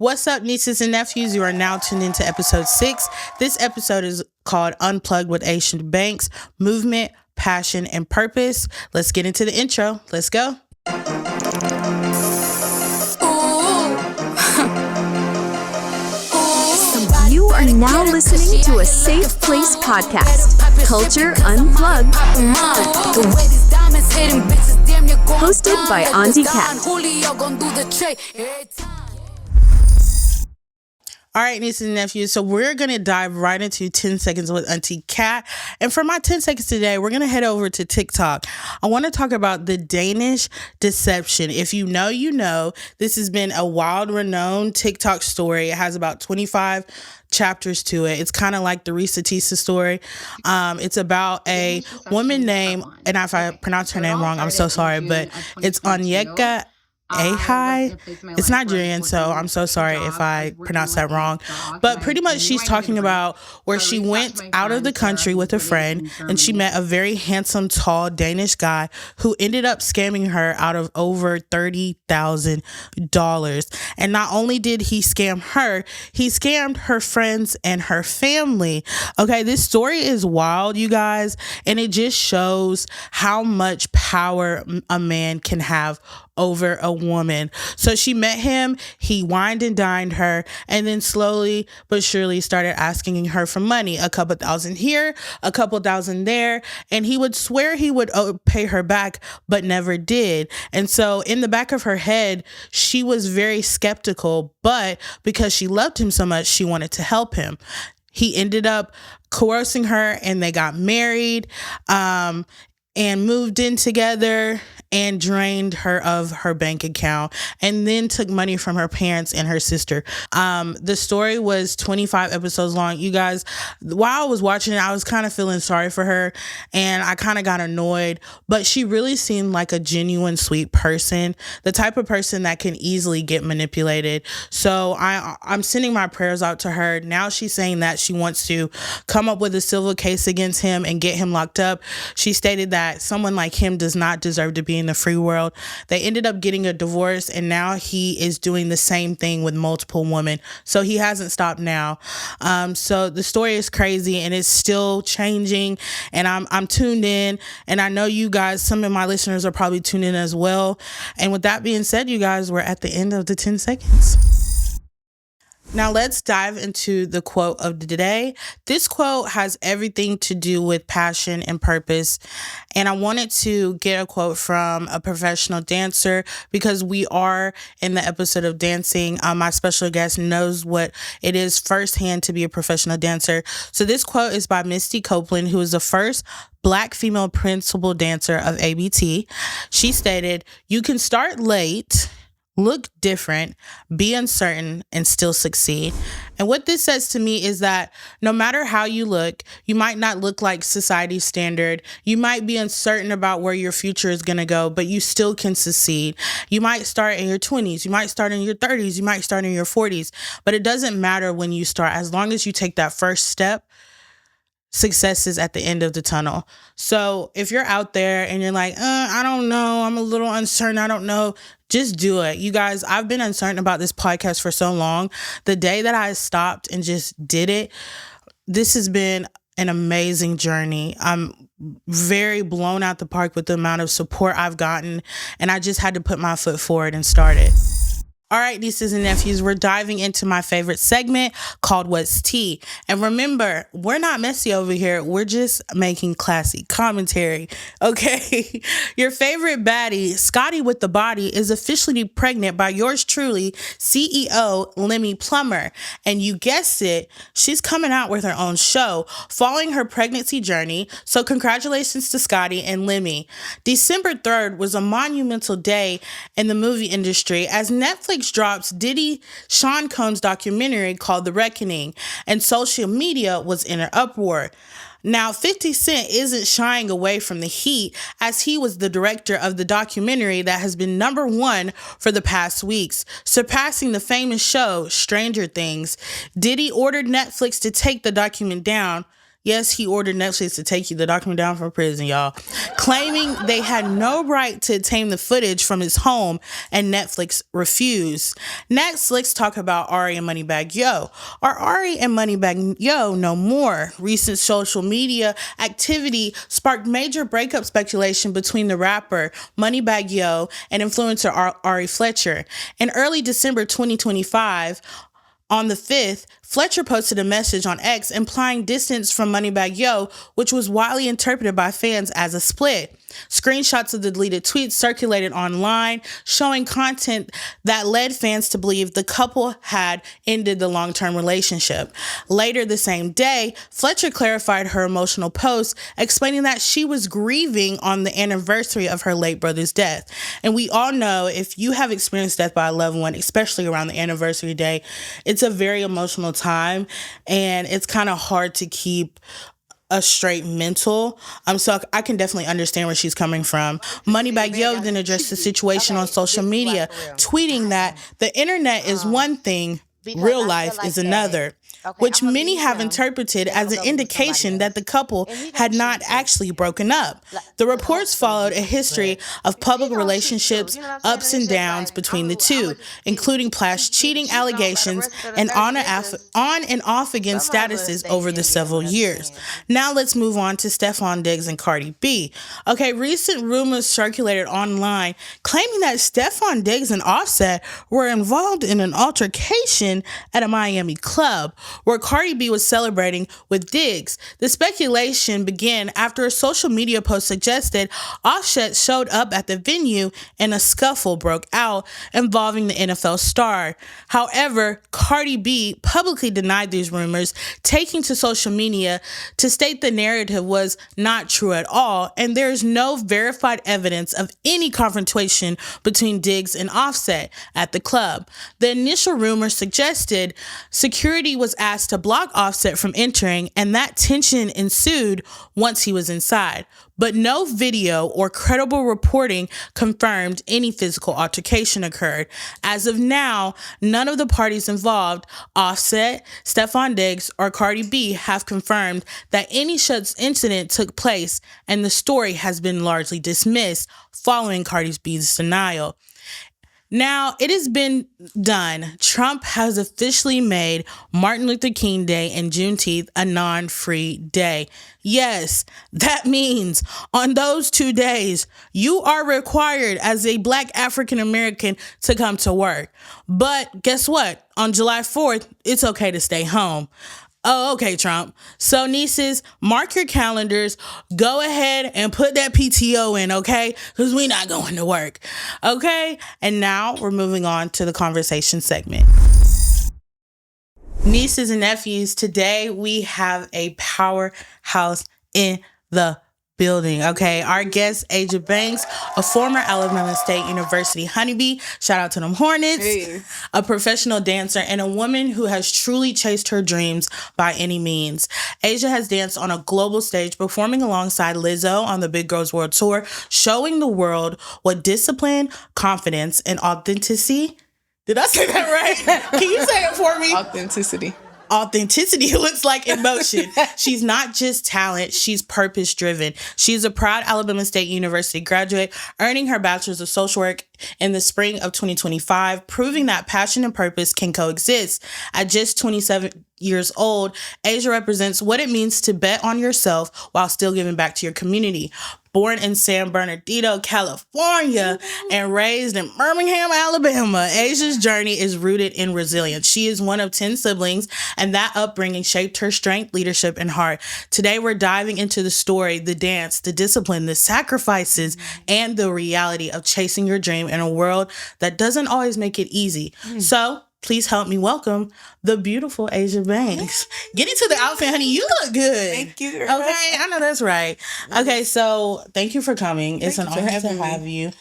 What's up, nieces and nephews? You are now tuned into episode 6. This episode is called Unplugged with Asian Banks, Movement, Passion, and Purpose. Let's get into the intro. Let's go. You are now listening to a Safe Place podcast, Culture Unplugged, hosted by Auntie Kat. All right, nieces and nephews, so we're going to dive right into 10 seconds with Auntie Kat. And for my 10 seconds today, we're going to head over to TikTok. I want to talk about the Danish deception. If you know, you know. This has been a wild, renowned TikTok story. It has about 25 chapters to it. It's kind of like the Risa Tisa story. It's about a woman named, and if I pronounce her name wrong, I'm so sorry, but it's Onyeka Ahai. It's Nigerian, so I'm so sorry if I pronounce that wrong. But pretty much she's talking about where she went out of the country with a friend and she met a very handsome, tall Danish guy who ended up scamming her out of over $30,000. And not only did he scam her, he scammed her friends and her family. Okay, this story is wild, you guys, and it just shows how much power a man can have over a woman. So she met him, he wined and dined her, and then slowly but surely started asking her for money. A couple thousand here, a couple thousand there, and he would swear he would pay her back, but never did. And so in the back of her head, she was very skeptical, but because she loved him so much, she wanted to help him. He ended up coercing her and they got married, and moved in together and drained her of her bank account and then took money from her parents and her sister. The story was 25 episodes long. You guys, while I was watching it, I was kind of feeling sorry for her and I kind of got annoyed, but she really seemed like a genuine, sweet person, the type of person that can easily get manipulated. So I'm sending my prayers out to her. Now she's saying that she wants to come up with a civil case against him and get him locked up. She stated that someone like him does not deserve to be in the free world. They ended up getting a divorce and now he is doing the same thing with multiple women. So he hasn't stopped now. So the story is crazy and it's still changing and I'm tuned in, and I know you guys, some of my listeners are probably tuned in as well. And with that being said, you guys, we're at the end of the 10 seconds. Now let's dive into the quote of the day. This quote has everything to do with passion and purpose. And I wanted to get a quote from a professional dancer because we are in the episode of dancing. My special guest knows what it is firsthand to be a professional dancer. So this quote is by Misty Copeland, who is the first Black female principal dancer of ABT. She stated, "You can start late, look different, be uncertain, and still succeed." And what this says to me is that no matter how you look, you might not look like society's standard. You might be uncertain about where your future is going to go, but you still can succeed. You might start in your 20s. You might start in your 30s. You might start in your 40s. But it doesn't matter when you start. As long as you take that first step, success is at the end of the tunnel. So if you're out there and you're like, I don't know, I'm a little uncertain, I don't know, just do it. You guys, I've been uncertain about this podcast for so long. The day that I stopped and just did it, this has been an amazing journey. I'm very blown out the park with the amount of support I've gotten, and I just had to put my foot forward and start it. All right, nieces and nephews, we're diving into my favorite segment called What's Tea. And remember, we're not messy over here. We're just making classy commentary, okay? Your favorite baddie, Scotty with the body, is officially pregnant by yours truly, CEO Lemmy Plummer. And you guessed it, she's coming out with her own show following her pregnancy journey. So congratulations to Scotty and Lemmy. December 3rd was a monumental day in the movie industry as Netflix drops Diddy Sean Combs documentary called The Reckoning, and social media was in an uproar. Now, 50 Cent isn't shying away from the heat as he was the director of the documentary that has been #1 for the past weeks, surpassing the famous show Stranger Things. Diddy ordered Netflix to take the document down. Yes, he ordered Netflix to take the document down from prison, y'all, claiming they had no right to obtain the footage from his home, and Netflix refused. Next, let's talk about Ari and Moneybagg Yo. Are Ari and Moneybagg Yo no more? Recent social media activity sparked major breakup speculation between the rapper Moneybagg Yo and influencer Ari Fletcher. In early December 2025, on the 5th, Fletcher posted a message on X implying distance from Moneybagg Yo, which was widely interpreted by fans as a split. Screenshots of the deleted tweets circulated online, showing content that led fans to believe the couple had ended the long-term relationship. Later the same day, Fletcher clarified her emotional post, explaining that she was grieving on the anniversary of her late brother's death. And we all know, if you have experienced death by a loved one, especially around the anniversary day, it's a very emotional time, and it's kind of hard to keep a straight mental. So I can definitely understand where she's coming from. Moneybagg Yo then addressed the situation on social media, tweeting that the internet is one thing, real life is another, which many have interpreted as an indication that the couple had not actually broken up. The reports followed a history of public relationships, ups and downs between the two, including past cheating allegations and on and off again statuses over the several years. Now let's move on to Stefon Diggs and Cardi B. Okay, recent rumors circulated online claiming that Stefon Diggs and Offset were involved in an altercation at a Miami club where Cardi B was celebrating with Diggs. The speculation began after a social media post suggested Offset showed up at the venue and a scuffle broke out involving the NFL star. However, Cardi B publicly denied these rumors, taking to social media to state the narrative was not true at all, and there is no verified evidence of any confrontation between Diggs and Offset at the club. The initial rumor suggested security was asked to block Offset from entering, and that tension ensued once he was inside. But no video or credible reporting confirmed any physical altercation occurred. As of now, none of the parties involved, Offset, Stefon Diggs, or Cardi B, have confirmed that any such incident took place, and the story has been largely dismissed following Cardi B's denial. Now, it has been done. Trump has officially made Martin Luther King Day and Juneteenth a non-free day. Yes, that means on those 2 days, you are required as a Black African American to come to work. But guess what? On July 4th, it's okay to stay home. Oh, okay, Trump. So, nieces, mark your calendars. Go ahead and put that PTO in, okay? Because we're not going to work, okay? And now we're moving on to the conversation segment. Nieces and nephews, today we have a powerhouse in the building, okay? Our guest, Asia Banks, a former Alabama State University honeybee, shout out to them Hornets, hey, a professional dancer, and a woman who has truly chased her dreams by any means. Asia has danced on a global stage, performing alongside Lizzo on the Big Girls World Tour, showing the world what discipline, confidence, and authenticity. Did I say that right? Can you say it for me? Authenticity looks like in motion. She's not just talent, she's purpose driven. She's a proud Alabama State University graduate, earning her bachelor's of social work in the spring of 2025, proving that passion and purpose can coexist. At just 27 years old, Asia represents what it means to bet on yourself while still giving back to your community. Born in San Bernardino, California, and raised in Birmingham, Alabama, Asia's journey is rooted in resilience. She is one of 10 siblings, and that upbringing shaped her strength, leadership, and heart. Today, we're diving into the story, the dance, the discipline, the sacrifices, and the reality of chasing your dream in a world that doesn't always make it easy. So, please help me welcome the beautiful Asia Banks. Get into the outfit, honey. You look good. Thank you. Okay, I know that's right. Okay, so thank you for coming. It's an honor to have you.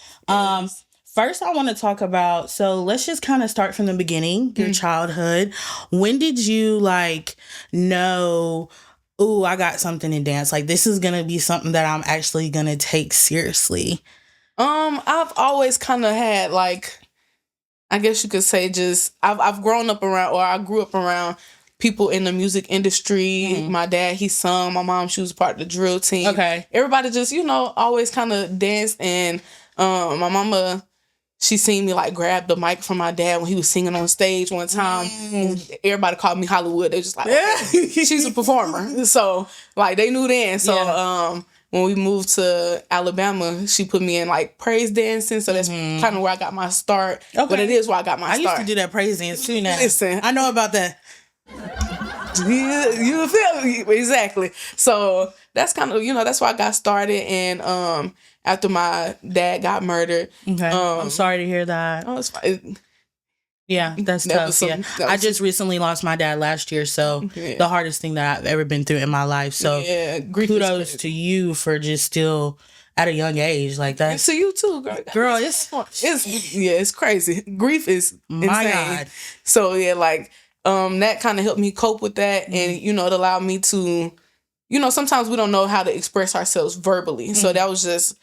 First, I want to talk about, so let's just kind of start from the beginning, your childhood. When did you know, ooh, I got something in dance. Like, this is going to be something that I'm actually going to take seriously? I've always kind of had I guess you could say I've grown up around, or I grew up around people in the music industry. My dad, he sung. My mom, she was part of the drill team. Okay. Everybody just, always kind of danced. And my mama, she seen me like grab the mic from my dad when he was singing on stage one time. And everybody called me Hollywood. They was just like, okay, she's a performer. So like they knew then. So when we moved to Alabama, she put me in like praise dancing. So that's kind of where I got my start. Okay. But it is where I got my start. I used to do that praise dance too now. Listen. I know about that. You feel me? Exactly. So that's kind of, that's where I got started. And after my dad got murdered. Okay. I'm sorry to hear that. Oh, it's fine. Yeah, that's tough. I just recently lost my dad last year, so the hardest thing that I've ever been through in my life. So kudos to you for just still at a young age like that. And to you too, girl. It's crazy. Grief is insane. My God. So that kind of helped me cope with that, and it allowed me to, sometimes we don't know how to express ourselves verbally. So that was just.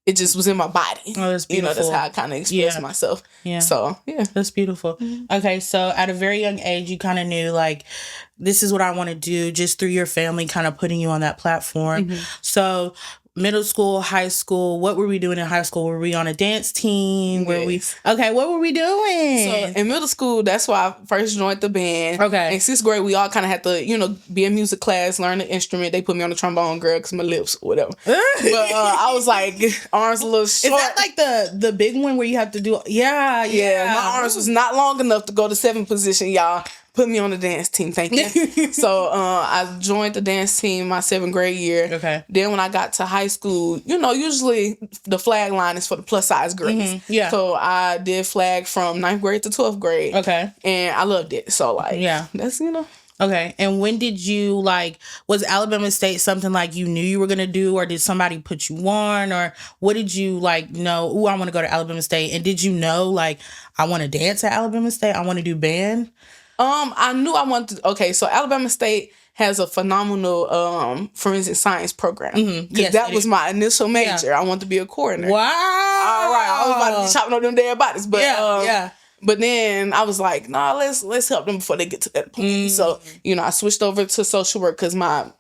It just was in my body. Oh, that's beautiful. That's how I kind of express myself. Yeah. So, yeah. That's beautiful. Okay, so at a very young age, you kind of knew, like, this is what I want to do, just through your family kind of putting you on that platform. So, middle school, high school, what were we doing in high school? Were we on a dance team? Yes. Okay, what were we doing? So, in middle school, that's why I first joined the band. Okay. In 6th grade, we all kind of had to, be in music class, learn the instrument. They put me on the trombone, girl, because my lips, whatever. But I was like, arms a little short. Is that like the big one where you have to do... Yeah. My arms was not long enough to go to 7th position, y'all. Put me on the dance team, thank you. So I joined the dance team my 7th grade year. Okay. Then when I got to high school, usually the flag line is for the plus size girls. Yeah. So I did flag from 9th grade to 12th grade. Okay. And I loved it. So that's Okay. And when did you was Alabama State something like you knew you were gonna do, or did somebody put you on, or what did you know? Oh, I want to go to Alabama State. And did you know I want to dance at Alabama State? I want to do band. I knew I wanted to. Okay, so Alabama State has a phenomenal forensic science program. Yes, that was my initial major. Yeah. I wanted to be a coroner. Wow! All right, I was about to be chopping up them dead bodies, but But then I was like, nah, let's help them before they get to that point. So I switched over to social work because my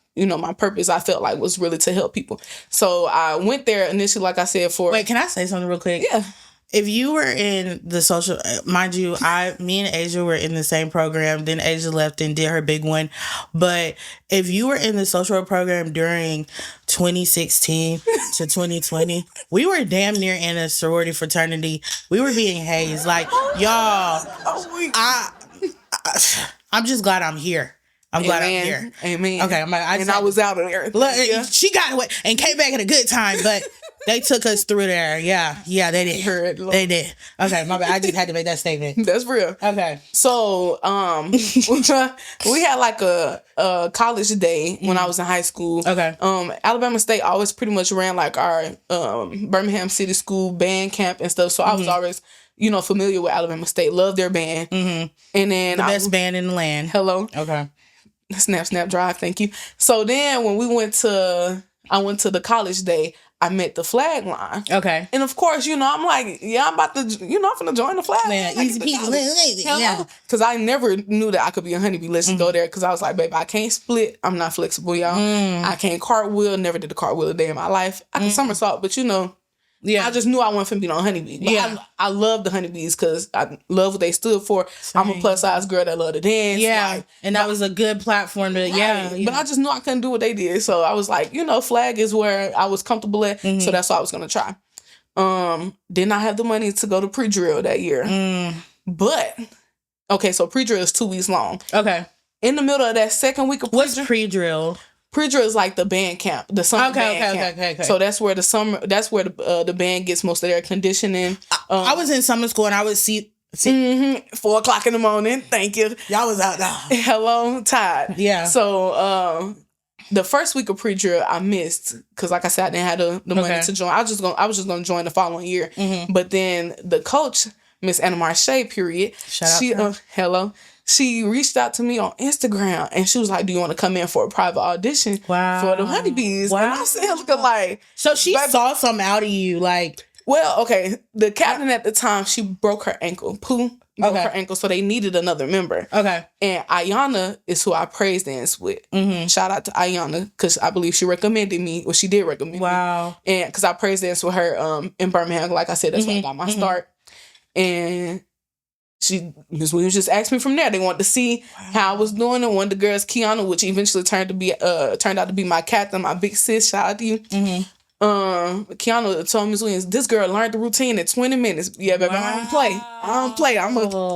purpose I felt like was really to help people. So I went there initially, like I said, for. Wait, can I say something real quick? Yeah. If you were in the social, mind you, me and Asia were in the same program. Then Asia left and did her big one. But if you were in the social work program during 2016 to 2020, we were damn near in a sorority fraternity. We were being hazed. Y'all, I'm just glad I'm here. I'm glad I'm here. Amen. Okay, I was out of there. Look, she got away and came back at a good time, but they took us through there. Yeah, they did. They did. Okay, my bad. I just had to make that statement. That's real. Okay. So, we had a college day when I was in high school. Okay. Alabama State always pretty much ran our Birmingham City School band camp and stuff. So I was always familiar with Alabama State. Loved their band. And then the best band in the land. Hello. Okay. Snap drive, thank you. So then when I went to the college day, I met the flag line. Okay. And of course, I'm like, I'm about to, I'm finna join the flag line. Easy peasy. Yeah. Because I never knew that I could be a honeybee. Let's go there. Because I was like, babe, I can't split. I'm not flexible, y'all. I can't cartwheel. Never did a cartwheel a day in my life. I can somersault, but yeah, I just knew I wasn't finna be on honeybee. But I love the honeybees because I love what they stood for. Same. I'm a plus size girl that love to dance. Yeah, and that was a good platform to But I just knew I couldn't do what they did, so I was like, flag is where I was comfortable at, so that's what I was gonna try. Did not have the money to go to pre-drill that year, but okay, so pre-drill is 2 weeks long. Okay, in the middle of that second week of what's pre-drill? Pre-drill is like the band camp, the summer band camp. Okay. So that's where the band gets most of their conditioning. I was in summer school and I would see 4:00 in the morning. Thank you. Y'all was out now. Hello, Todd. Yeah. So the first week of pre-drill I missed because, like I said, I didn't have the money to join. I was just gonna join the following year. But then the coach, Miss Anna Marche, period. Shout out. Hello. She reached out to me on Instagram and she was like, do you want to come in for a private audition for the honeybees? Wow. And I said, looking like... So she saw something out of you, Well, okay. The captain at the time, she broke her ankle. Pooh, broke her ankle, so they needed another member. Okay. And Ayana is who I praise dance with. Shout out to Ayana, because I believe she recommended me. Well, she did recommend me. Wow. And because I praise dance with her in Birmingham. Like I said, that's where I got my start. And Miss Williams just asked me from there. They wanted to see how I was doing. And one of the girls, Kiana, which eventually turned out to be my captain, my big sis. Shout out to you. Kiana told Miss Williams, this girl learned the routine in 20 minutes. Yeah, baby, I don't play. I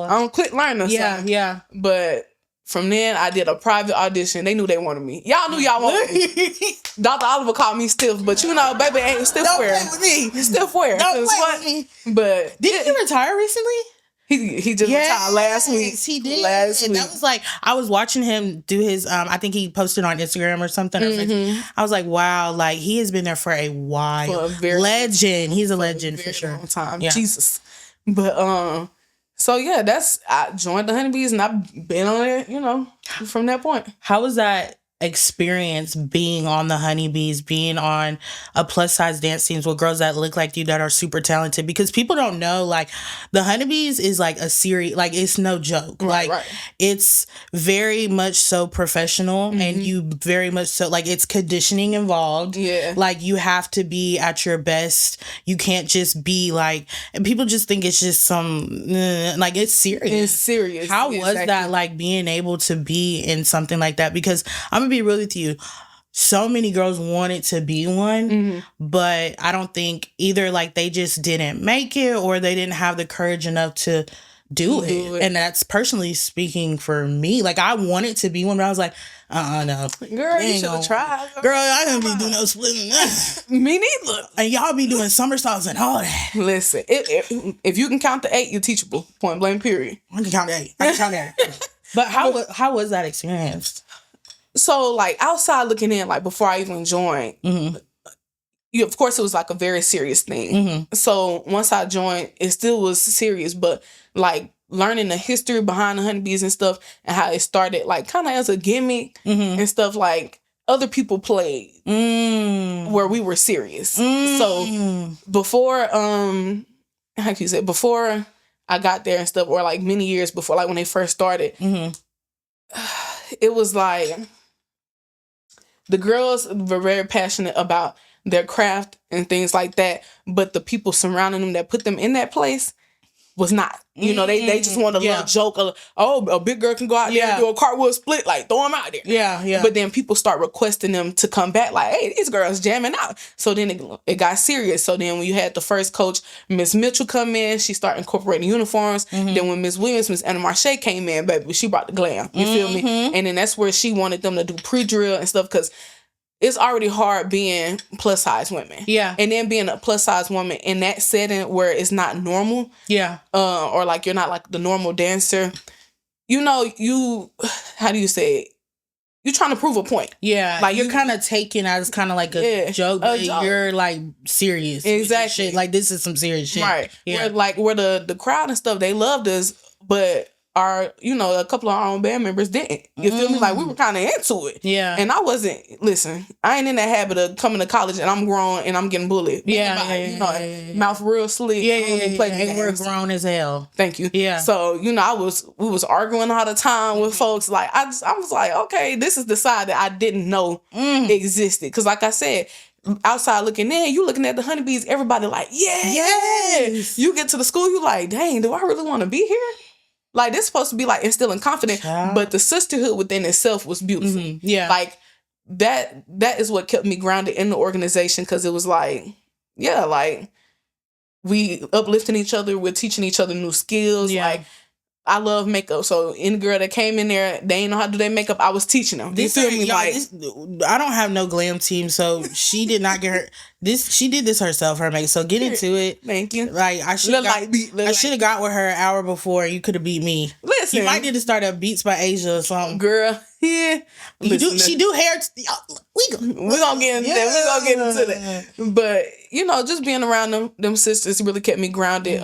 don't quit learning. Yeah. But from then, I did a private audition. They knew they wanted me. Y'all knew y'all wanted me. Dr. Oliver called me stiff, but baby ain't stiff wear. Don't play with me. Stiff wear. Don't play with me. But did he retire recently? He just retired last week. He did. Last week. That was like, I was watching him do his, I think he posted on Instagram or something. I was like, wow, like he has been there for a while. For a very legend. He's a legend for sure. Long time. Yeah. Jesus. But, so yeah, I joined the Honeybees and I've been on it, from that point. How was that experience being on the Honeybees, being on a plus size dance teams with girls that look like you that are super talented? Because people don't know, like, the Honeybees is like a series, like it's no joke. Right. It's very much so professional and you very much so, like, it's conditioning involved. Yeah. Like, you have to be at your best. You can't just be like, and people just think it's just like, it's serious. It's serious. How was that, like, being able to be in something like that? Because I'm gonna be real with you, so many girls wanted to be one, but I don't think either, like, they just didn't make it or they didn't have the courage enough to do it. And that's personally speaking for me. Like, I wanted to be one, but I was like, no. Girl, you should have tried. Girl, I don't be doing no splitting. Me neither. And y'all be doing somersaults and all that. Listen, if you can count to 8, you're teachable. Point blank, period. I can count to 8. I can count to 8. But how was that experience? So, like, outside looking in, like, before I even joined, of course, it was, like, a very serious thing. So, once I joined, it still was serious. But, like, learning the history behind the Honeybees and stuff and how it started, like, kind of as a gimmick and stuff, like, other people played where we were serious. So, before, how can you say, before I got there and stuff, or, like, many years before, like, when they first started, it was, like, the girls were very passionate about their craft and things like that, but the people surrounding them that put them in that place was not. They just want a little joke. A big girl can go out there and do a cartwheel split, like, throw them out there. Yeah. But then people start requesting them to come back, like, hey, these girls jamming out. So then it got serious. So then when you had the first coach, Miss Mitchell, come in, she started incorporating uniforms. Then when Miss Williams, Miss Anna Marche came in, baby, she brought the glam. You feel me? And then that's where she wanted them to do pre-drill and stuff, because it's already hard being plus size women. Yeah. And then being a plus size woman in that setting where it's not normal. Yeah. Or like you're not like the normal dancer. How do you say it? You're trying to prove a point. Yeah. Like you're kind of taking as kind of like a joke, but you're like serious. Exactly. Shit. Like this is some serious shit. Right. Yeah. Where the crowd and stuff, they loved us, but a couple of our own band members didn't. You feel me? Like we were kind of into it. Yeah. And I wasn't. Listen, I ain't in that habit of coming to college and I'm grown and I'm getting bullied. Yeah. Mouth real slick. Yeah. And we're grown as hell. Thank you. Yeah. So we was arguing all the time with folks. Like I was like, okay, this is the side that I didn't know existed. Because like I said, outside looking in, you looking at the Honeybees, everybody like, yes. You get to the school, you like, dang, do I really want to be here? Like, this is supposed to be, like, instilling confidence, but the sisterhood within itself was beautiful. Yeah. Like, that is what kept me grounded in the organization, because it was like, like, we uplifting each other, we're teaching each other new skills. Yeah. Like, I love makeup, so any girl that came in there, they ain't know how to do their makeup, I was teaching them. You feel me? Like, I don't have no glam team, so she did not get her. She did this herself, her makeup. So get into it. Thank you. Like I should have got with her an hour before. You could have beat me. Listen, you might need to start up Beats by Asia or something, girl. Yeah, she do hair. We gonna get into that. We gonna get into that. But just being around them sisters really kept me grounded.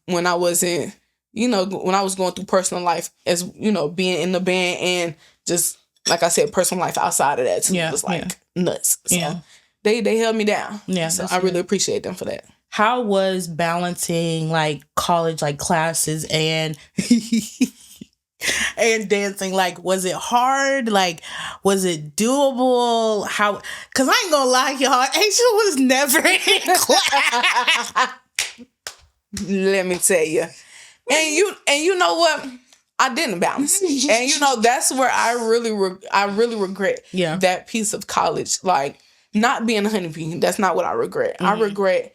When I wasn't. When I was going through personal life, as being in the band and just like I said, personal life outside of that too, was like nuts. So they held me down. Yeah, so I really appreciate them for that. how was balancing like college like classes and and dancing? Like, was it hard? Like, was it doable? How? Because I ain't gonna lie, y'all, Asia was never in class. Let me tell you. And you know what? I didn't balance. And you know, that's where I really regret that piece of college. Like, not being a honeybee. That's not what I regret. I regret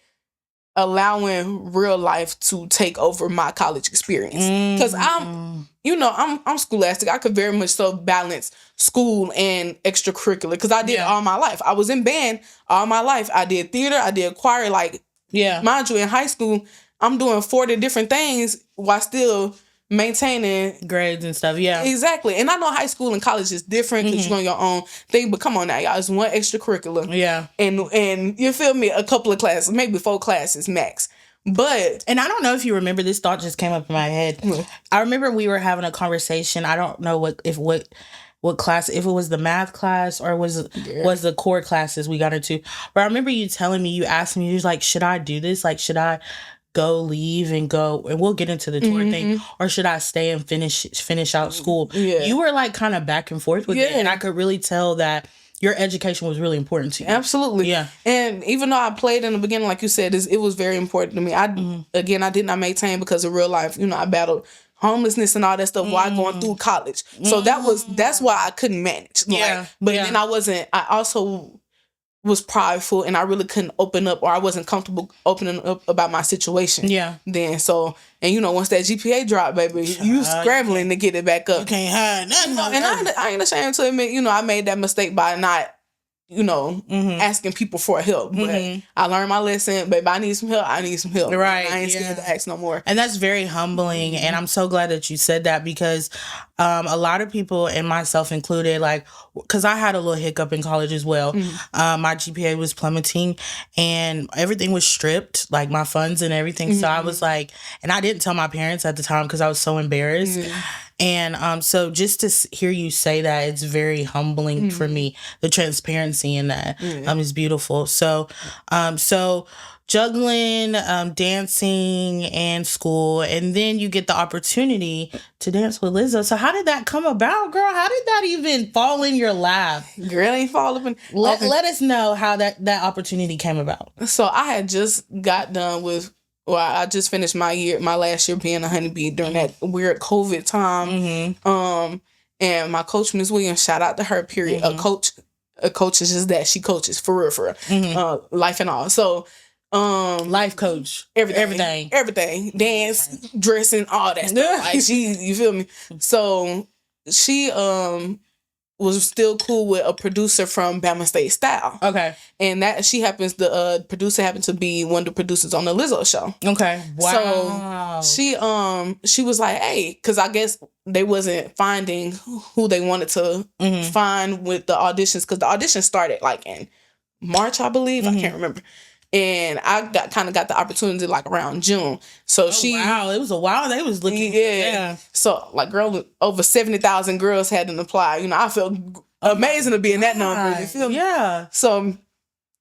allowing real life to take over my college experience. Because I'm scholastic. I could very much so balance school and extracurricular because I did all my life. I was in band all my life. I did theater. I did choir. Like, mind you, in high school, I'm doing 40 different things while still maintaining grades and stuff. Yeah, exactly. And I know high school and college is different because you're on your own thing. But come on now, y'all, it's one extracurricular. Yeah, and you feel me? A couple of classes, maybe 4 classes max. But and I don't know if you remember, this thought just came up in my head. I remember we were having a conversation. I don't know what class, if it was the math class or was the core classes we got into. But I remember you telling me, you asked me, you was like, should I do this? Like, should I leave and go, and we'll get into the tour thing, or should I stay and finish out school? You were like kind of back and forth with it, and I could really tell that your education was really important to you. Absolutely. Yeah. And even though I played in the beginning, like you said, it was very important to me. I did not maintain because of real life. You know, I battled homelessness and all that stuff while going through college. So that's why I couldn't manage. Then I also was prideful and I really couldn't open up, or I wasn't comfortable opening up about my situation. Yeah. Then and you know, once that GPA dropped, baby, you scrambling to get it back up. You can't hide nothing. And I ain't ashamed to admit, you know, I made that mistake by not, you know, asking people for help. But I learned my lesson. Baby, I need some help. I need some help. Right. I ain't scared to ask no more. And that's very humbling. And I'm so glad that you said that, because a lot of people, and myself included, like, because I had a little hiccup in college as well. My GPA was plummeting and everything was stripped, like my funds and everything. So I was like, and I didn't tell my parents at the time because I was so embarrassed. And so just to hear you say that, it's very humbling for me. The transparency in that is beautiful. So juggling, dancing, and school, and then you get the opportunity to dance with Lizzo. So how did that come about, girl? How did that even fall in your lap? Girl, ain't fall up in. Let us know how that opportunity came about. So I had just got done with. Well, I just finished my last year being a honeybee during that weird COVID time. And my coach, Ms. Williams, shout out to her, period. A coach is just that. She coaches for real. Life and all. So, life coach. Everything. Dance, dressing, all that stuff. Like, you feel me? So she, was still cool with a producer from Bama State Style. Okay. And that the producer happened to be one of the producers on the Lizzo show. Okay. Wow. So she was like, hey, because I guess they wasn't finding who they wanted to find with the auditions, because the auditions started like in March, I believe. I can't remember. And I got the opportunity like around June. So wow, it was a while they was looking. Yeah. So like, girl, over 70,000 girls hadn't applied. You know, I felt amazing to be in that number. You feel me? Yeah. So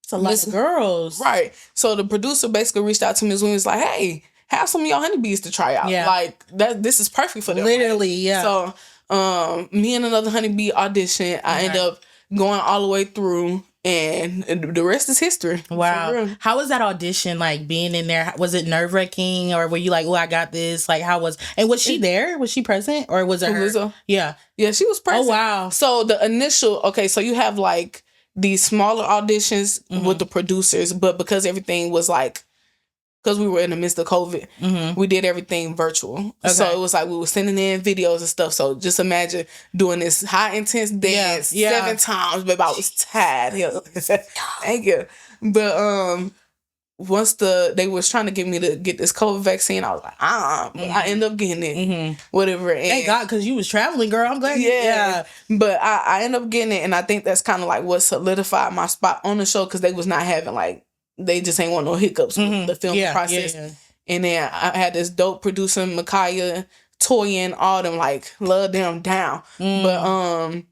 it's a lot of girls. Right. So the producer basically reached out to Ms. Williams like, hey, have some of y'all honeybees to try out. Yeah. Like this is perfect for them. Literally, yeah. So me and another honeybee audition. I ended up going all the way through. And the rest is history. Wow. How was that audition, like, being in there? Was it nerve-wracking, or were you like, oh, I got this? Like, how was... And was she there? Was she present? Or was it her? Lizzo? Yeah. Yeah, she was present. Oh, wow. So the initial... Okay, so you have, like, these smaller auditions with the producers, but because everything was, like... Because we were in the midst of COVID, we did everything virtual. Okay. So it was like we were sending in videos and stuff. So just imagine doing this high intense dance 7 times, but I was tired. Thank you. But once they was trying to get me to get this COVID vaccine, I was like, but I ended up getting it. Whatever. And thank God, because you was traveling, girl. I'm glad. Yeah. But I ended up getting it, and I think that's kind of like what solidified my spot on the show, because they was not having like. They just ain't want no hiccups with the film process. Yeah. And then I had this dope producer, Micaiah, Toyin, all them, like, love them down. But,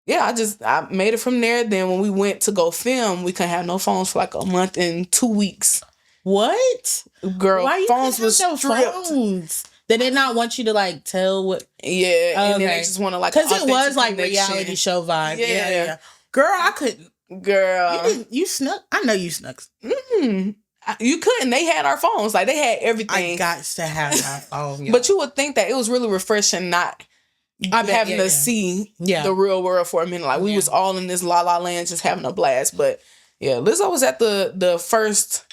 yeah, I made it from there. Then when we went to go film, we couldn't have no phones for like a month and 2 weeks. What? Girl, Why you phones couldn't was have no stripped. phones? They did not want you to like tell what. Yeah, and then they Okay. just want to like Because it was like connection. reality show vibe. Yeah. Yeah. Girl, I couldn't. Girl, You snuck. I know you snuck. You couldn't. They had our phones. Like they had everything. I got to have my phone. But you would think that it was really refreshing not having to see the real world for a minute. Like we was all in this la la land just having a blast. But yeah, Lizzo was at the first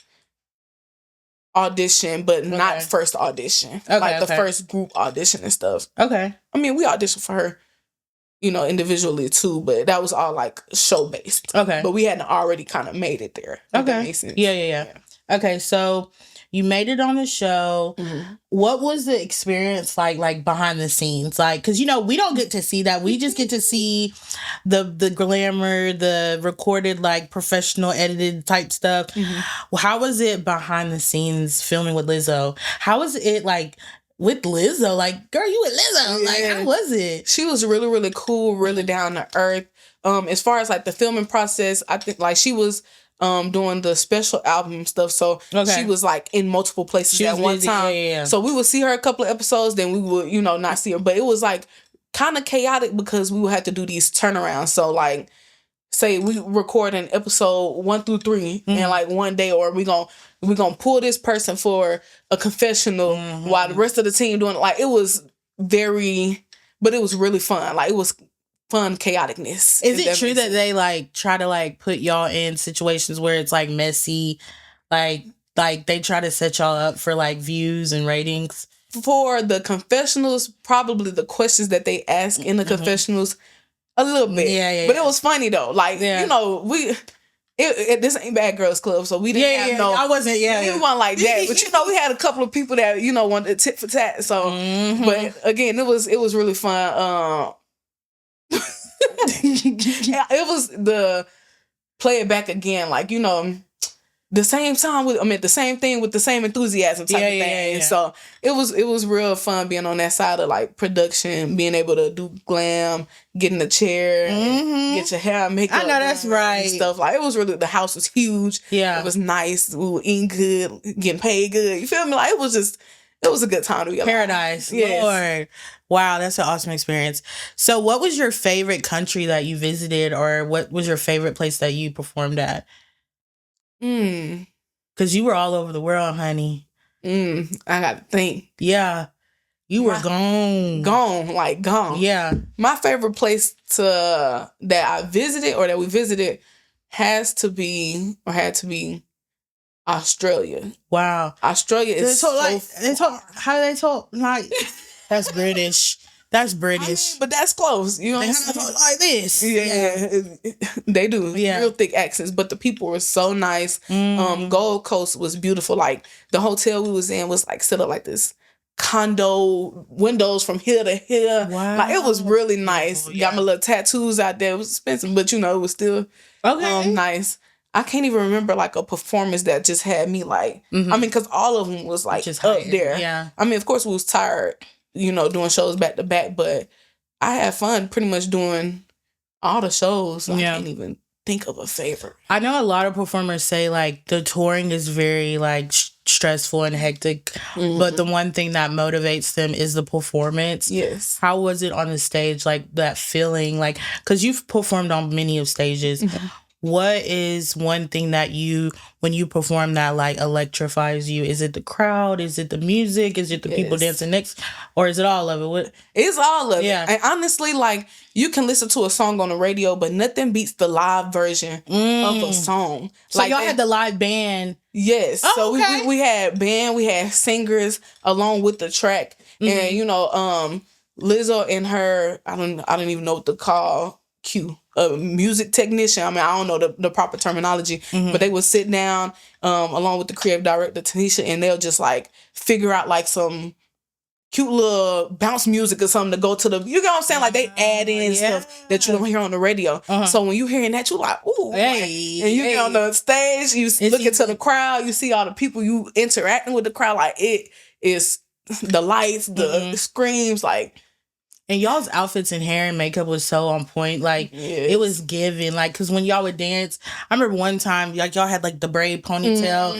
audition, but not first audition. Like the first group audition and stuff. Okay. I mean, we auditioned for her, individually too, but that was all like show based. Okay. But we hadn't already kind of made it there. Okay. That makes sense. Yeah. Okay, so you made it on the show. Mm-hmm. What was the experience like behind the scenes? Like, because we don't get to see that. We just get to see the glamour, the recorded like professional edited type stuff. Mm-hmm. How was it behind the scenes filming with Lizzo? How was it like with Lizzo? Like, girl, you with Lizzo? Yeah. Like, how was it? She was really, really cool, really down to earth. As far as like the filming process, I think like she was doing the special album stuff. So she was like in multiple places at one time. Yeah. So we would see her a couple of episodes, then we would, not see her. But it was like kind of chaotic because we would have to do these turnarounds. So like, say we record an episode 1 through 3 and like one day, or we're gonna pull this person for a confessional while the rest of the team doing it. Like it was but it was really fun. Like it was fun chaoticness. Is it true that they like try to like put y'all in situations where it's like messy, like they try to set y'all up for like views and ratings? For the confessionals, probably the questions that they ask in the confessionals, a little bit. Yeah. But it was funny though. Like this ain't Bad Girls Club, so we didn't have no. I wasn't. We weren't like that, but we had a couple of people that wanted tit for tat. So, but again, it was really fun. It was the play it back again, like the same time the same thing with the same enthusiasm type of thing. Yeah. So it was real fun being on that side of like production, being able to do glam, get in the chair, get your hair and makeup. I know that's right. Stuff like it was really, the house was huge. Yeah, it was nice. We were eating good, getting paid good. You feel me? Like it was a good time to be alive. Paradise. Yes. Lord. Wow, that's an awesome experience. So what was your favorite country that you visited, or what was your favorite place that you performed at? Because you were all over the world, honey. I got to think. Yeah. You were gone. Gone. Yeah. My favorite place that I visited or that we visited had to be Australia. Wow. Australia is how do they talk? Like, that's British. That's British. But that's close. You know what I'm saying? Talk like this. Yeah. They do. Yeah. Real thick accents. But the people were so nice. Gold Coast was beautiful. Like the hotel we was in was like set up like this condo, windows from here to here. Wow. Like it was really nice. Got my little tattoos out there. It was expensive, but it was still nice. I can't even remember like a performance that just had me like, I mean, because all of them was like just up there. Yeah. I mean, of course we was tired, doing shows back to back, but I had fun pretty much doing all the shows. So I can't even think of a favorite. I know a lot of performers say like the touring is very like stressful and hectic, but the one thing that motivates them is the performance. Yes. How was it on the stage? Like that feeling, like, because you've performed on many of stages. What is one thing that when you perform that like electrifies you? Is it the crowd? Is it the music? Is it the people dancing next? Or is it all of it? It's all of it. And honestly, like you can listen to a song on the radio, but nothing beats the live version of a song. So like y'all had the live band. Yes. Oh, so okay. we had band, we had singers along with the track. And Lizzo and her, I don't even know what to call a music technician. I mean, I don't know the proper terminology, but they would sit down along with the creative director, Tanisha, and they'll just like figure out like some cute little bounce music or something to go to the, you know what I'm saying? Like they add in stuff that you don't hear on the radio. So when you hearing that, you like, ooh. Hey, and you get on the stage, you look into the crowd, you see all the people, you interacting with the crowd, like it is the lights, the screams, like And y'all's outfits and hair and makeup was so on point. Like, it was given. Like, because when y'all would dance, I remember one time, like, y'all had, like, the braid ponytail.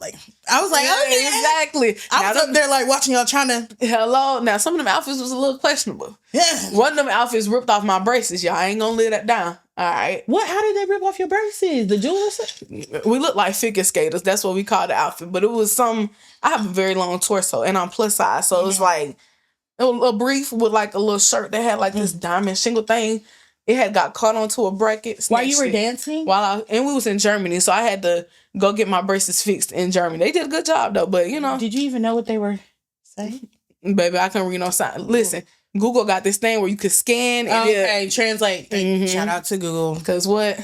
Like, I was like, okay. Exactly. I was up there, like, watching y'all trying to... Hello. Now, some of them outfits was a little questionable. Yeah. One of them outfits ripped off my braces, y'all. I ain't gonna lay that down. All right. What? How did they rip off your braces? The jewelers? We look like figure skaters. That's what we call the outfit. But it was I have a very long torso, and I'm plus size. So it was like... a brief with like a little shirt that had like this diamond shingle thing. It had got caught onto a bracket. While you were dancing? And we was in Germany, so I had to go get my braces fixed in Germany. They did a good job though, but you know. Did you even know what they were saying? Baby, I couldn't read no sign. Listen, Google got this thing where you could scan and translate. Shout out to Google. Cause what?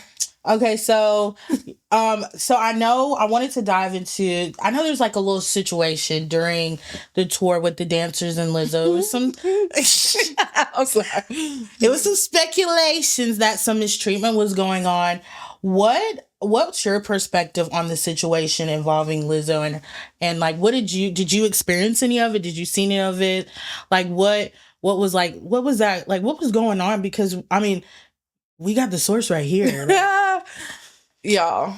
Okay, so I know I wanted to dive into. I know there's like a little situation during the tour with the dancers and Lizzo. I'm sorry. It was some speculations that some mistreatment was going on. What's your perspective on the situation involving Lizzo and like what did you experience any of it? Did you see any of it? Like what was that? Like what was going on? Because I mean, we got the source right here. Y'all.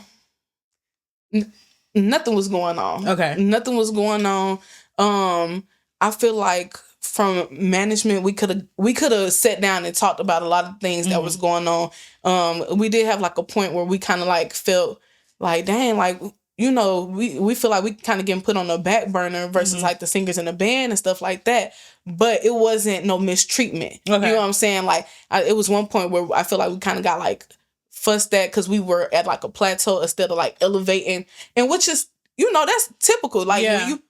Nothing was going on. Okay. Nothing was going on. I feel like from management, we could have sat down and talked about a lot of things that was going on. We did have like a point where we kind of like felt like, dang, like, you know, we feel like we kind of getting put on the back burner versus like the singers in the band and stuff like that. But it wasn't no mistreatment. Okay. You know what I'm saying? Like, it was one point where I feel like we kind of got like fussed at because we were at like a plateau instead of like elevating, and which is, you know, that's typical. Like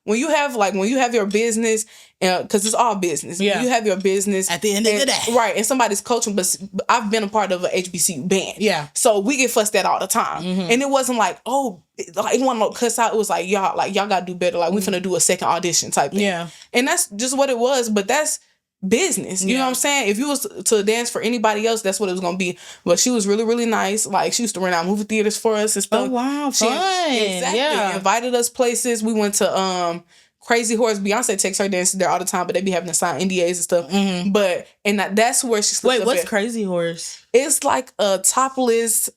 when you have your business, because it's all business. Yeah. When you have your business at the end of the day, right? And somebody's coaching, but I've been a part of a HBCU band. Yeah. So we get fussed at all the time, and it wasn't like, oh, like want to cuss out. It was like y'all gotta do better. Like we finna do a second audition type thing. Yeah. And that's just what it was. But that's business. You know what I'm saying? If you was to dance for anybody else, that's what it was gonna be. But she was really, really nice. Like she used to rent out movie theaters for us and stuff. Oh wow, fun. Exactly. Yeah. Invited us places. We went to Crazy Horse. Beyonce takes her dances there all the time, but they be having to sign NDAs and stuff. But that's where she slipped. Wait, what's Crazy Horse? It's like a topless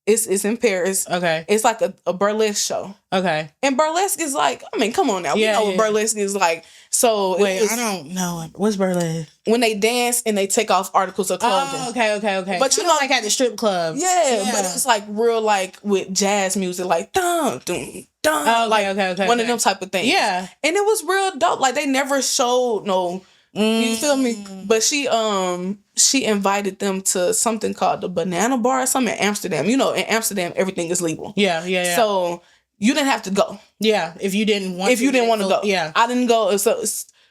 It's in Paris. Okay. It's like a burlesque show. Okay. And burlesque is like, I mean, come on now. Yeah, we know what burlesque is like. So wait, I don't know. What's burlesque? When they dance and they take off articles of clothing. Oh, okay. But you know, like at the strip club. Yeah, but it's like real like with jazz music, like dun dun dun. Oh, okay. One of them type of things. Yeah. And it was real dope. Like they never showed no. You feel me? But she invited them to something called the Banana Bar or something in Amsterdam. You know, in Amsterdam, everything is legal. Yeah. So you didn't have to go. Yeah, if you didn't want to go. Yeah. I didn't go. So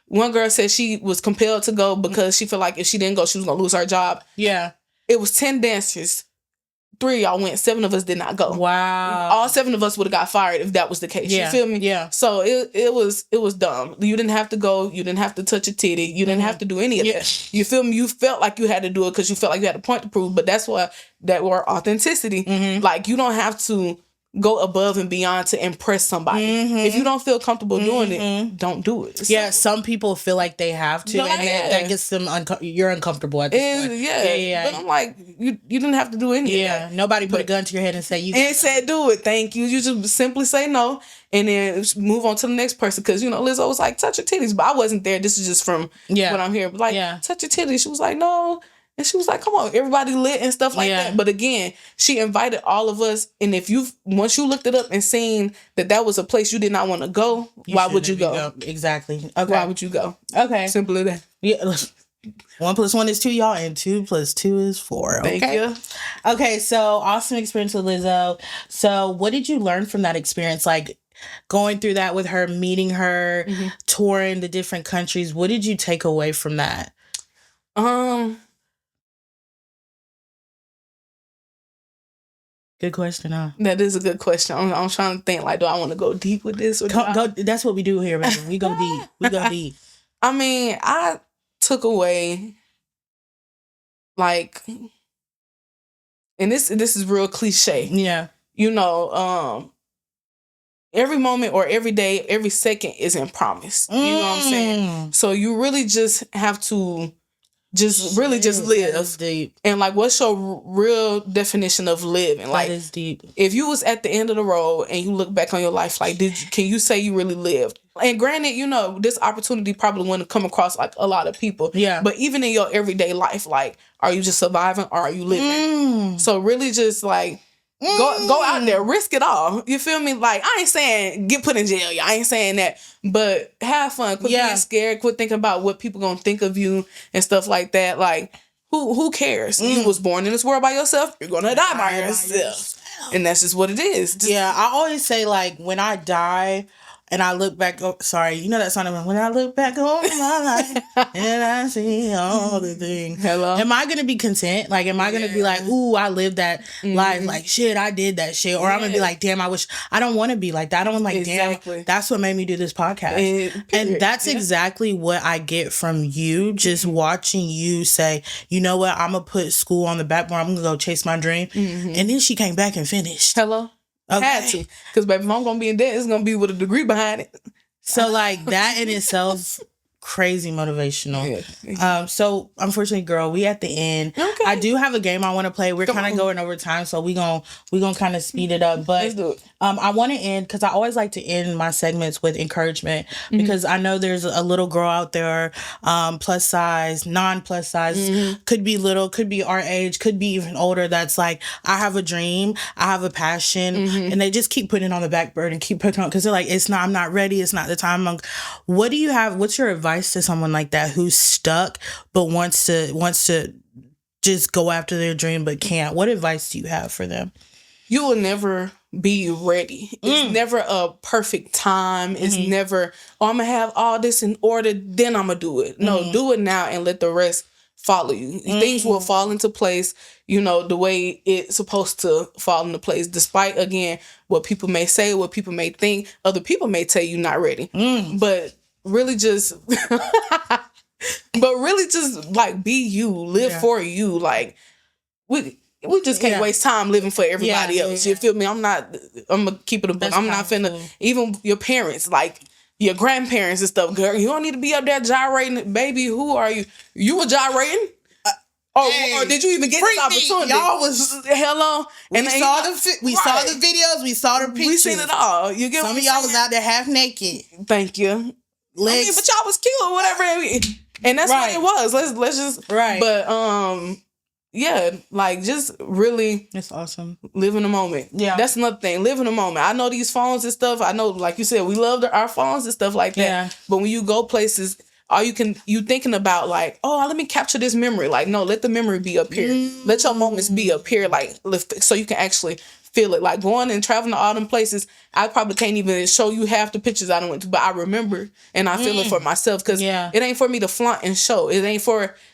one girl said she was compelled to go because she felt like if she didn't go, she was going to lose her job. Yeah. It was 10 dancers. 3 of y'all went. 7 of us did not go. Wow. All 7 of us would have got fired if that was the case. Yeah. You feel me? Yeah. So it was dumb. You didn't have to go. You didn't have to touch a titty. You didn't have to do any of that. You feel me? You felt like you had to do it because you felt like you had a point to prove. But that's why that word authenticity. Like you don't have to go above and beyond to impress somebody. If you don't feel comfortable doing it, don't do it. Yeah, some people feel like they have to, and that gets them you're uncomfortable at this point. Yeah. But I'm like, you didn't have to do anything. Yeah, nobody put a gun to your head and say you. And said do it. Thank you. You just simply say no, and then move on to the next person. Because you know, Lizzo was like, touch your titties, but I wasn't there. This is just from what I'm hearing. But like, touch your titties. She was like, no. And she was like, come on, everybody lit and stuff like that. But again, she invited all of us. And if once you looked it up and seen that was a place you did not want to go, why would you go? Exactly. Okay. Why would you go? Okay. Simple as that. Yeah. 1 + 1 is 2, y'all, and 2 + 2 is 4. Okay? Thank you. Okay, so awesome experience with Lizzo. So what did you learn from that experience? Like going through that with her, meeting her, touring the different countries. What did you take away from that? Good question, huh? That is a good question. I'm trying to think, like, do I want to go deep with this? Or go, that's what we do here, man. We go deep. We go deep. I mean, I took away, like, and this is real cliche. Yeah. You know, every moment or every day, every second isn't promised. You know what I'm saying? So you really just have to just really just live. Deep. And like, what's your real definition of living? Like, that is deep. If you was at the end of the road and you look back on your life, like, can you say you really lived? And granted, you know, this opportunity probably wouldn't come across like a lot of people. Yeah. But even in your everyday life, like, are you just surviving or are you living? So really just like, go out there, risk it all. You feel me? Like, I ain't saying get put in jail. I ain't saying that. But have fun. Quit being scared. Quit thinking about what people gonna think of you and stuff like that. Like, who cares? You was born in this world by yourself. You're gonna die by yourself. And that's just what it is. I always say, like, when I die and I look back, you know that song, when I look back over my life and I see all the things. Hello? Am I going to be content? Like, am I going to be like, ooh, I lived that life. Like, shit, I did that shit. Or I'm going to be like, damn, I don't want to be like that. I don't like, damn, that's what made me do this podcast. And that's exactly what I get from you, just watching you say, you know what, I'm going to put school on the back burner. I'm going to go chase my dream. And then she came back and finished. Hello? Okay. Had to. Because, baby, if I'm going to be in debt, it's going to be with a degree behind it. So, like, that in itself, crazy motivational. Yeah. So, unfortunately, girl, we at the end. Okay. I do have a game I want to play. We're kind of going over time, so we gonna kind of speed it up. But let's do it. I want to end, because I always like to end my segments with encouragement, because I know there's a little girl out there, plus size, non-plus size, could be little, could be our age, could be even older, that's like, I have a dream, I have a passion, and they just keep putting it on the back burner and keep putting on, because they're like, I'm not ready, it's not the time. What do you have, what's your advice to someone like that who's stuck but wants to just go after their dream but can't? What advice do you have for them? You will never be ready. It's never a perfect time. It's never, I'm going to have all this in order, then I'm going to do it. No, do it now and let the rest follow you. Things will fall into place, you know, the way it's supposed to fall into place, despite, again, what people may say, what people may think. Other people may tell you not ready. But really just... like, be you. Live for you. Like, we just can't waste time living for everybody else. You feel me? I'm gonna keep it a book. I'm not finna, even your parents, like your grandparents and stuff, girl, you don't need to be up there gyrating. Baby, who are you? You were gyrating? Or did you even get this opportunity? Y'all was hello. And we saw the videos, we saw the pictures. We seen it all. You get some of y'all was out there half naked. Thank you. Legs. I mean, but y'all was cute or whatever. And that's what it was. Let's just But yeah, like, just really, it's awesome. Live in the moment. Yeah, that's another thing. Live in the moment. I know these phones and stuff. I know, like you said, we love our phones and stuff like that. Yeah. But when you go places, you thinking about, like, oh, let me capture this memory. Like, no, let the memory be up here. Let your moments be up here, like, so you can actually feel it. Like, going and traveling to all them places, I probably can't even show you half the pictures I done went to, but I remember and I feel it for myself, because it ain't for me to flaunt and show.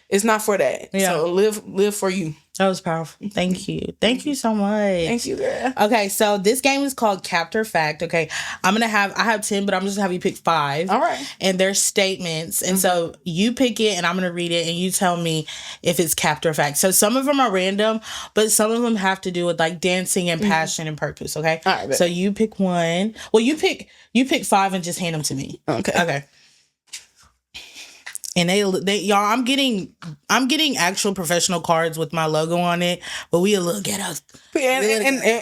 It's not for that. Yeah. So live for you. That was powerful. Thank you. Thank you so much. Thank you, girl. Okay, so this game is called Capture Fact. Okay, I have 10, but I'm just gonna have you pick 5. All right. And they're statements. And so you pick it and I'm gonna read it and you tell me if it's Capture Fact. So some of them are random, but some of them have to do with, like, dancing and passion and purpose. Okay. All right. So you pick one. Well, you pick 5 and just hand them to me. Okay. And they y'all, I'm getting actual professional cards with my logo on it, but we a little ghetto. And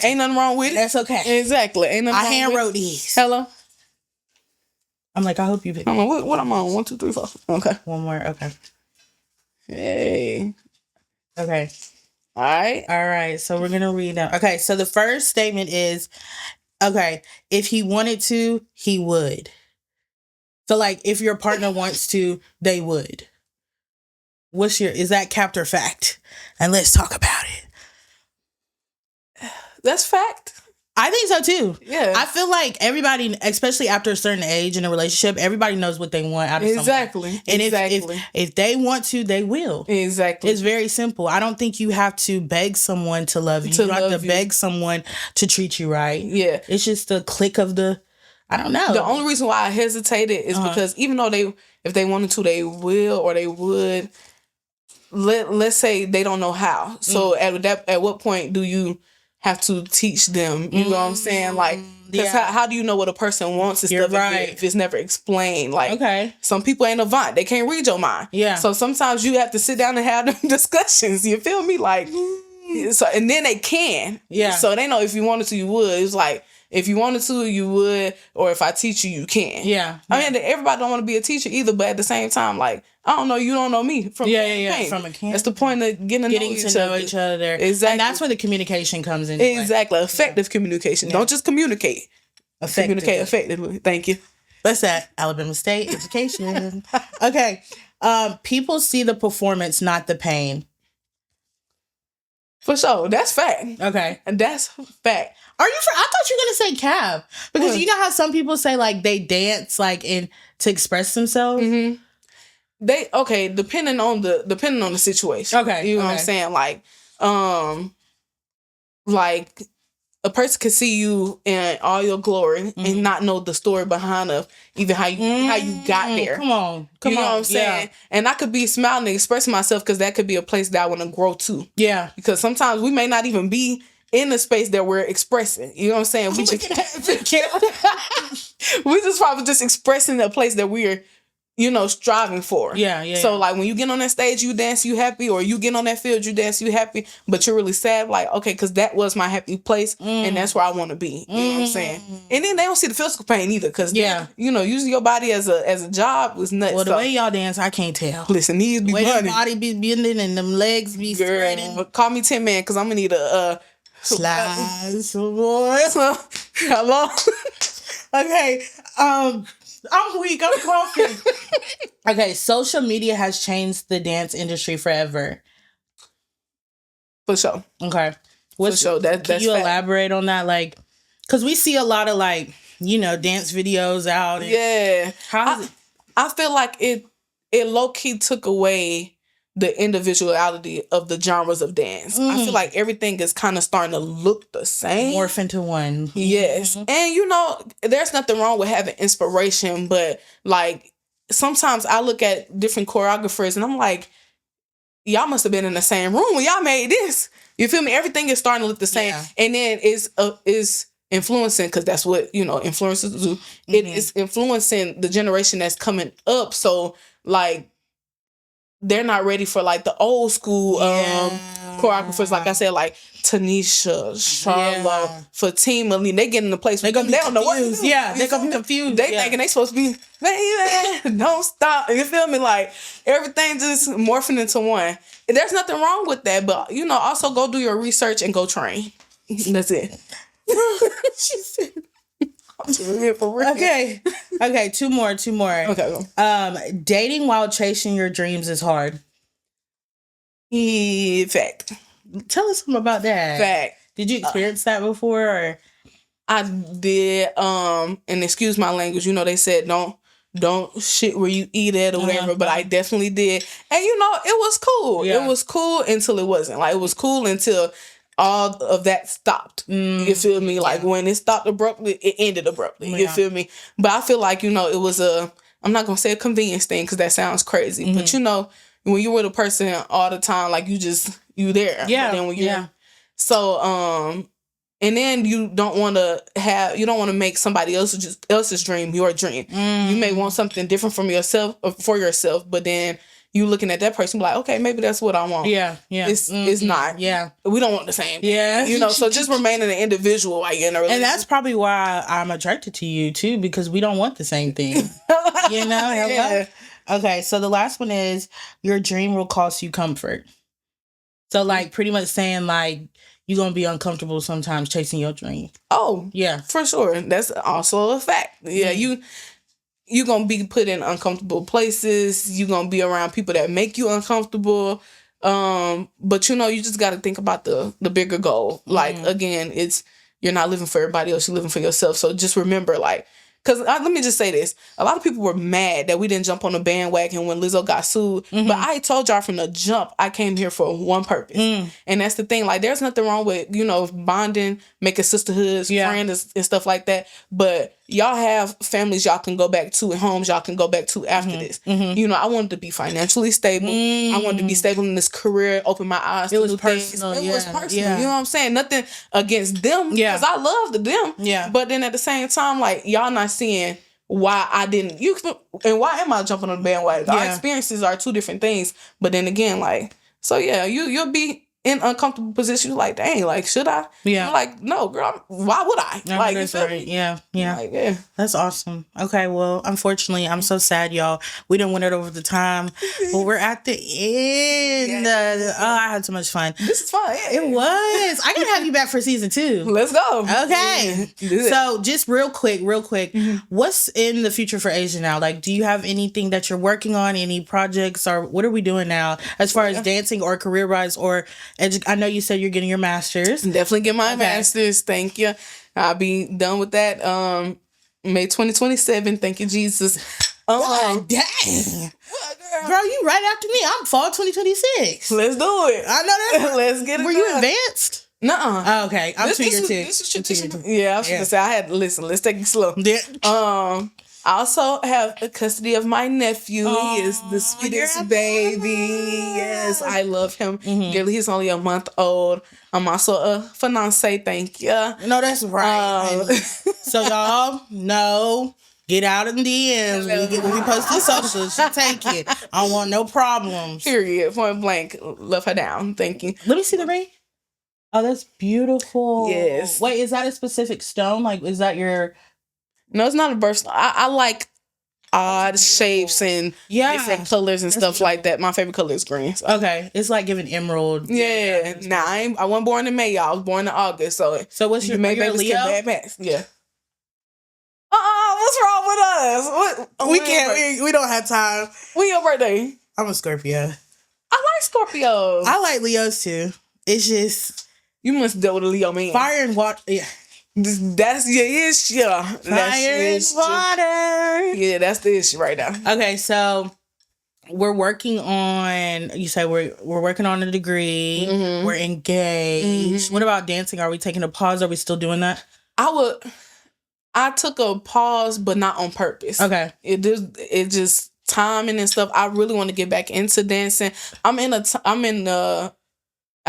ain't nothing wrong with it. That's okay. Exactly. Ain't nothing wrong with it. I hand wrote these. Hello. I'm like, I hope you pick. What am I on? 1, 2, 3, 4. Okay. One more. Okay. Hey. Okay. All right. So we're gonna read them. Okay. So the first statement is, okay, if he wanted to, he would. So, like, if your partner wants to, they would. Is that Capture Fact? And let's talk about it. That's fact. I think so too. Yeah. I feel like everybody, especially after a certain age in a relationship, everybody knows what they want out of someone. And if they want to, they will. Exactly. It's very simple. I don't think you have to beg someone to love you. You don't have to beg someone to treat you right. Yeah. It's just the click of I don't know. The only reason why I hesitated is because even though if they wanted to, they will or they would. Let's say they don't know how. So at what point do you have to teach them? You know what I'm saying? Like, Because how do you know what a person wants and You're stuff if it's never explained? Like, some people ain't avant. They can't read your mind. Yeah. So sometimes you have to sit down and have them discussions. You feel me? Like, so, and then they can. Yeah. So they know if you wanted to, you would. It's like, if you wanted to, you would. Or if I teach you, you can. Yeah. I mean, everybody don't want to be a teacher either. But at the same time, like, I don't know, you don't know me. From From a campaign. That's the point of getting to know each other. Exactly. And that's where the communication comes in. Exactly. Effective communication. Don't just communicate. Communicate effectively. Thank you. What's that? Alabama State education. Okay. People see the performance, not the pain. For sure. That's fact. Okay. And that's fact. I thought you were gonna say cab. Because you know how some people say like they dance like to express themselves? Mm-hmm. Depending on the situation. Okay. You know what I'm saying? Like a person could see you in all your glory and not know the story behind even how you got there. Come on. You know what I'm saying? Yeah. And I could be smiling and expressing myself because that could be a place that I want to grow to. Yeah. Because sometimes we may not even be in the space that we're expressing. You know what I'm saying? We just probably just expressing a place that we're, striving for. Yeah. So like when you get on that stage, you dance, you happy, or you get on that field, you dance, you happy, but you're really sad. Like, okay, because that was my happy place, and that's where I want to be. You know what I'm saying? And then they don't see the physical pain either, because using your body as a job was nuts. Well, the way y'all dance, I can't tell. Listen, knees be running, the body be bending, and them legs be spreading. Call me Tin Man, because I'm gonna need a slide some more. Hello. Okay. I'm weak. I'm coughing. Okay, social media has changed the dance industry forever. For sure. Okay. For sure. Can you elaborate on that? Like, because we see a lot of dance videos out. I feel like it low key took away the individuality of the genres of dance. I feel like everything is kind of starting to look the same. Morph into one. Yes. And there's nothing wrong with having inspiration, but like sometimes I look at different choreographers and I'm like, y'all must have been in the same room when y'all made this. You feel me? Everything is starting to look the same. Yeah. And then is influencing, because that's what, influencers do. It is influencing the generation that's coming up. So like, they're not ready for like the old school choreographers, like I said, like Tanisha, Charlotte, Fatima. They get in the place where they don't know what to do. Yeah, they're gonna be confused. They thinking they supposed to be, baby, don't stop. You feel me? Like everything just morphing into one. And there's nothing wrong with that, but also go do your research and go train. That's it. She said. Okay, two more. Okay. Dating while chasing your dreams is hard. Fact. Tell us something about that. Fact. Did you experience that before? Or? I did. And excuse my language. They said don't shit where you eat at or whatever, but I definitely did. And it was cool. Yeah. It was cool until it wasn't. Like it was cool until all of that stopped. You feel me? Like when it stopped abruptly, it ended abruptly. You feel me? But I feel like, it was I'm not going to say a convenience thing because that sounds crazy. But when you're with a person all the time, like you there. Yeah. But then when so, and then you don't want to make somebody else's dream your dream. You may want something different from yourself or for yourself, but then you looking at that person like, okay, maybe that's what I want. Yeah. It's not. Yeah. We don't want the same thing. Yeah. So just remaining an individual while you're in a relationship. And that's probably why I'm attracted to you too, because we don't want the same thing. Yeah. Okay, so the last one is your dream will cost you comfort. So like pretty much saying like you're going to be uncomfortable sometimes chasing your dream. Oh, yeah. For sure. That's also a fact. Yeah, you're going to be put in uncomfortable places. You're going to be around people that make you uncomfortable. But you just got to think about the bigger goal. Like, again, you're not living for everybody else. You're living for yourself. So just remember, like, because let me just say this. A lot of people were mad that we didn't jump on the bandwagon when Lizzo got sued. But I told y'all from the jump, I came here for one purpose. And that's the thing. Like, there's nothing wrong with, bonding, making sisterhoods, friends, and stuff like that. But y'all have families y'all can go back to and homes y'all can go back to after this. You know, I wanted to be financially stable. I wanted to be stable in this career, open my eyes to new personal, things. It was personal. yeah. You know what I'm saying? Nothing against them, because I loved them. Yeah. But then at the same time, like, y'all not seeing why I didn't. And why am I jumping on the bandwagon? Our experiences are two different things. But then again, like, so yeah, you'll be in uncomfortable positions. Like, dang, like, should I? Yeah. You're like, no, girl, why would I? No, Like, that's you feel right. me? Yeah. Like, yeah. That's awesome. Okay, well, unfortunately, I'm so sad, y'all. We didn't win it over the time, but we're at the end. I had so much fun. This is fun. Yeah. It was. I gotta have you back for season 2. Let's go. Okay. So just real quick, what's in the future for Asia now? Like, do you have anything that you're working on? Any projects, or what are we doing now as far as dancing or career-wise, or I know you said you're getting your master's. Definitely get my master's. Thank you. I'll be done with that May 2027. Thank you, Jesus. God dang. Girl, you right after me. I'm fall 2026. Let's do it. I know that. Let's get it. Were you advanced? Nuh-uh. Oh, okay. I'm 2 years too. This is traditional. Yeah, I was gonna say I had to listen. Let's take it slow. Yeah. I also have the custody of my nephew. He is the sweetest baby. Yes, I love him dearly. He's only a month old. I'm also a fiance. Thank you. No, that's right. So y'all know. Get out in the DMs when we post the socials. She'll take it. I don't want no problems. Period. Point blank. Love her down. Thank you. Let me see the ring. Oh, that's beautiful. Yes. Wait, is that a specific stone? Like, is that your... No, it's not a birthstone. I like odd shapes and different colors and stuff like that. My favorite color is green. So. Okay. It's like giving emerald. Yeah. Nah, I wasn't born in May, y'all. I was born in August. So what's your May Leo? Bad pass. Yeah. What's wrong with us? We can't. We don't have time. When your birthday? I'm a Scorpio. I like Scorpios. I like Leos too. It's just you must deal with a Leo man. Fire and water. Yeah. That's your issue. Fire and water. Yeah, that's the issue right now. Okay, so we're working on. You say we're working on a degree. We're engaged. What about dancing? Are we taking a pause? Are we still doing that? I took a pause, but not on purpose. Okay. It just timing and stuff. I really want to get back into dancing. I'm in I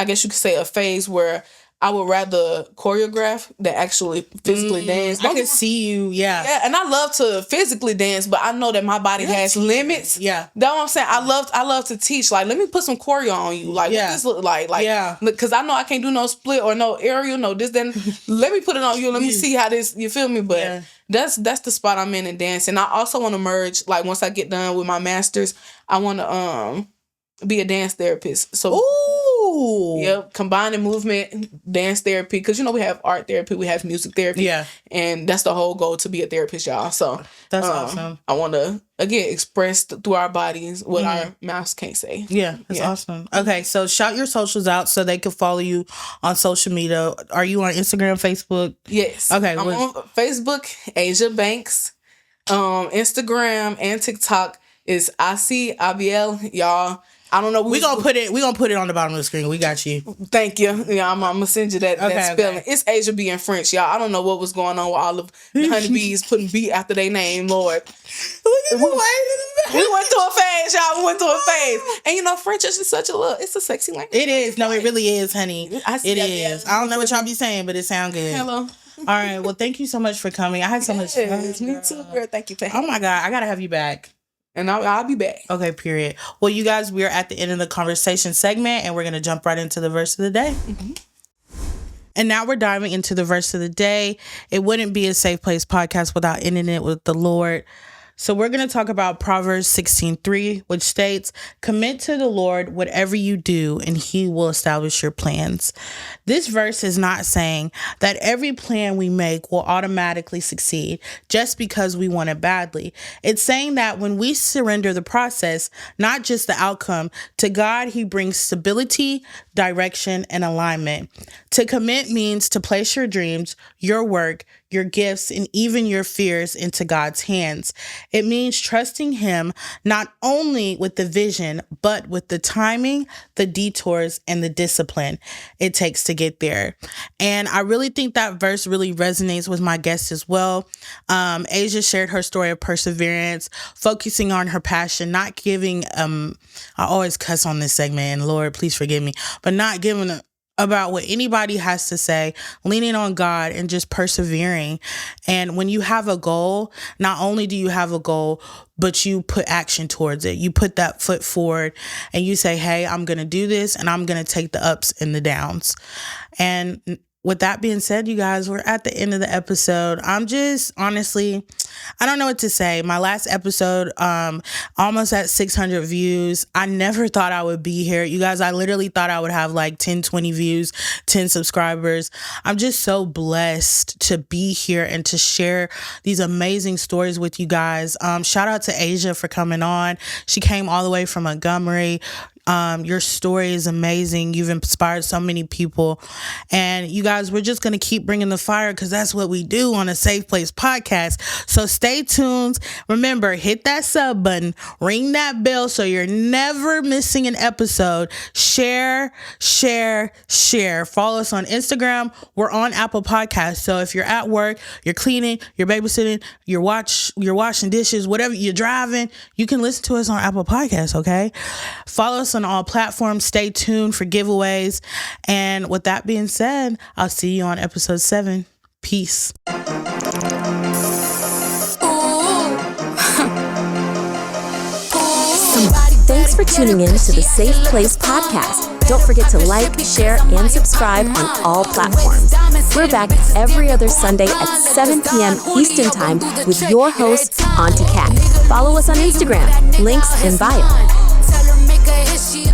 guess you could say a phase where I would rather choreograph than actually physically dance. I can see you, Yeah, and I love to physically dance, but I know that my body has limits. Yeah. That's what I'm saying. I love to teach. Like, let me put some choreo on you. Like, what this look like? Like, because I know I can't do no split or no aerial, no this, then let me put it on you. Let me see how this, you feel me? But that's the spot I'm in dancing. I also want to merge, like, once I get done with my master's, I want to be a dance therapist. So yep, combining movement, dance therapy, because we have art therapy, we have music therapy, and that's the whole goal, to be a therapist, y'all. So that's awesome. I want to again express through our bodies what our mouths can't say. Yeah, that's awesome. Okay, so shout your socials out so they can follow you on social media. Are you on Instagram, Facebook? Yes. Okay, I'm on Facebook, Asia Banks. Instagram and TikTok is ICIBL, y'all. I don't know. We're gonna put it on the bottom of the screen. We got you. Thank you. Yeah, I'm gonna send you that spelling. Okay. It's Asia B in French, y'all. I don't know what was going on with all of the honeybees putting B after their name, Lord. We went through a phase, y'all. We went through a phase. And French is such it's a sexy language. It is. No, it really is, honey. It is. I don't know what y'all be saying, but it sounds good. Hello. All right. Well, thank you so much for coming. I had so much fun. Me too, girl. Thank you for having me. Oh my God. I gotta have you back. And I'll be back. Okay, period. Well, you guys, we're at the end of the conversation segment, and we're going to jump right into the verse of the day. And now we're diving into the verse of the day. It wouldn't be a Safe Place podcast without ending it with the Lord. So we're going to talk about Proverbs 16:3, which states, "Commit to the Lord whatever you do, and he will establish your plans." This verse is not saying that every plan we make will automatically succeed just because we want it badly. It's saying that when we surrender the process, not just the outcome, to God, he brings stability, direction, and alignment. To commit means to place your dreams, your work, your gifts, and even your fears into God's hands. It means trusting Him not only with the vision, but with the timing, the detours, and the discipline it takes to get there. And I really think that verse really resonates with my guest as well. Asia shared her story of perseverance, focusing on her passion, not giving, I always cuss on this segment, and Lord, please forgive me, but not giving about what anybody has to say, leaning on God and just persevering. And when you have a goal, not only do you have a goal, but you put action towards it. You put that foot forward and you say, hey, I'm going to do this, and I'm going to take the ups and the downs. And with that being said, you guys, we're at the end of the episode. I'm just, honestly, I don't know what to say. My last episode, almost at 600 views. I never thought I would be here. You guys, I literally thought I would have like 10, 20 views, 10 subscribers. I'm just so blessed to be here and to share these amazing stories with you guys. Shout out to Asia for coming on. She came all the way from Montgomery. Your story is amazing. You've inspired so many people, and you guys, we're just going to keep bringing the fire, because that's what we do on a Safe Place podcast. So stay tuned. Remember, hit that sub button, ring that bell so you're never missing an episode. Share. Follow us on Instagram. We're on Apple Podcasts. So if you're at work, you're cleaning, you're babysitting, you're washing dishes, whatever you're driving, you can listen to us on Apple Podcasts. Okay. Follow us on all platforms. Stay tuned for giveaways. And with that being said, I'll see you on episode 7. Peace. Thanks for tuning in to the Safe Place podcast. Don't forget to like, share, and subscribe on all platforms. We're back every other Sunday at 7 p.m. Eastern Time with your host, Auntie Kat. Follow us on Instagram. Links in bio. Tell her make a hit, she